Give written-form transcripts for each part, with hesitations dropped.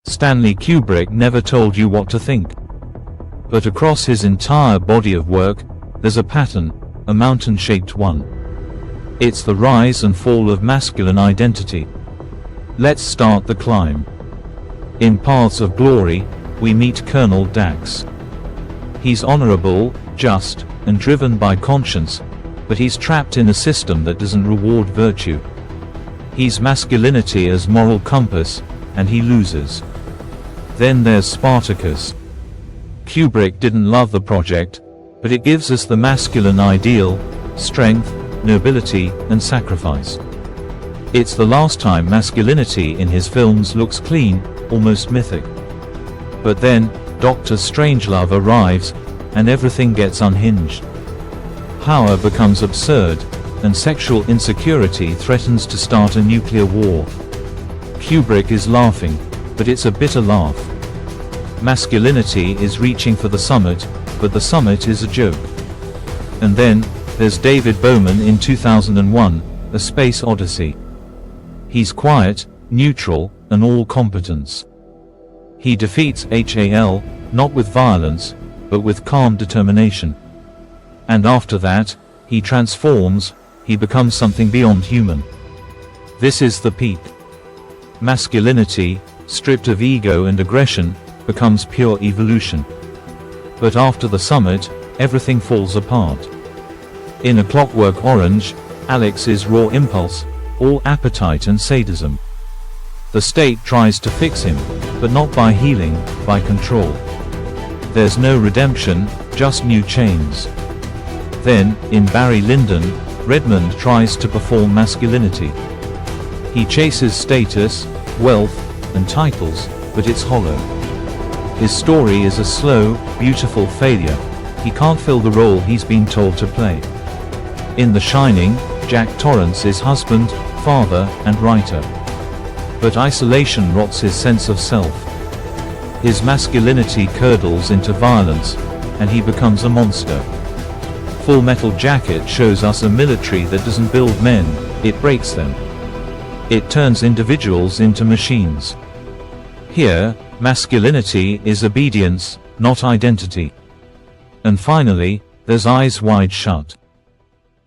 Stanley Kubrick never told you what to think. But across his entire body of work, there's a pattern, a mountain-shaped one. It's the rise and fall of masculine identity. Let's start the climb. In Paths of Glory, we meet Colonel Dax. He's honorable, just, and driven by conscience, but he's trapped in a system that doesn't reward virtue. He's masculinity as moral compass, and he loses. Then there's Spartacus. Kubrick didn't love the project, but it gives us the masculine ideal, strength, nobility, and sacrifice. It's the last time masculinity in his films looks clean, almost mythic. But then, Dr. Strangelove arrives, and everything gets unhinged. Power becomes absurd, and sexual insecurity threatens to start a nuclear war. Kubrick is laughing, but it's a bitter laugh. Masculinity is reaching for the summit, but the summit is a joke. And then, there's David Bowman in 2001, A Space Odyssey. He's quiet, neutral, and all competence. He defeats HAL, not with violence, but with calm determination. And after that, he transforms, he becomes something beyond human. This is the peak. Masculinity, stripped of ego and aggression, becomes pure evolution. But after the summit, everything falls apart. In A Clockwork Orange, Alex is raw impulse, all appetite and sadism. The state tries to fix him, but not by healing, by control. There's no redemption, just new chains. Then, in Barry Lyndon, Redmond tries to perform masculinity. He chases status, wealth, and titles, but it's hollow. His story is a slow, beautiful failure. He can't fill the role he's been told to play. In The Shining, Jack Torrance is husband, father, and writer. But isolation rots his sense of self. His masculinity curdles into violence, and he becomes a monster. Full Metal Jacket shows us a military that doesn't build men, it breaks them. It turns individuals into machines. Here, masculinity is obedience, not identity. And finally, there's Eyes Wide Shut.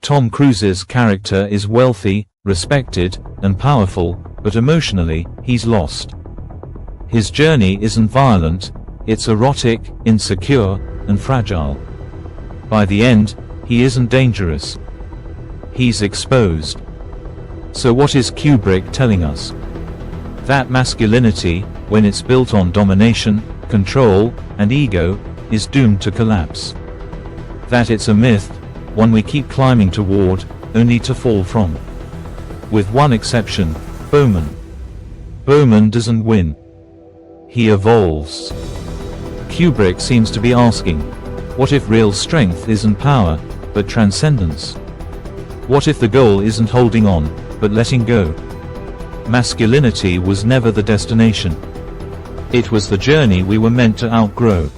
Tom Cruise's character is wealthy, respected, and powerful, but emotionally, he's lost. His journey isn't violent, it's erotic, insecure, and fragile. By the end, he isn't dangerous. He's exposed. So what is Kubrick telling us? That masculinity, when it's built on domination, control, and ego, is doomed to collapse. That it's a myth, one we keep climbing toward, only to fall from. With one exception, Bowman. Bowman doesn't win. He evolves. Kubrick seems to be asking, what if real strength isn't power, but transcendence? What if the goal isn't holding on, but letting go? Masculinity was never the destination. It was the journey we were meant to outgrow.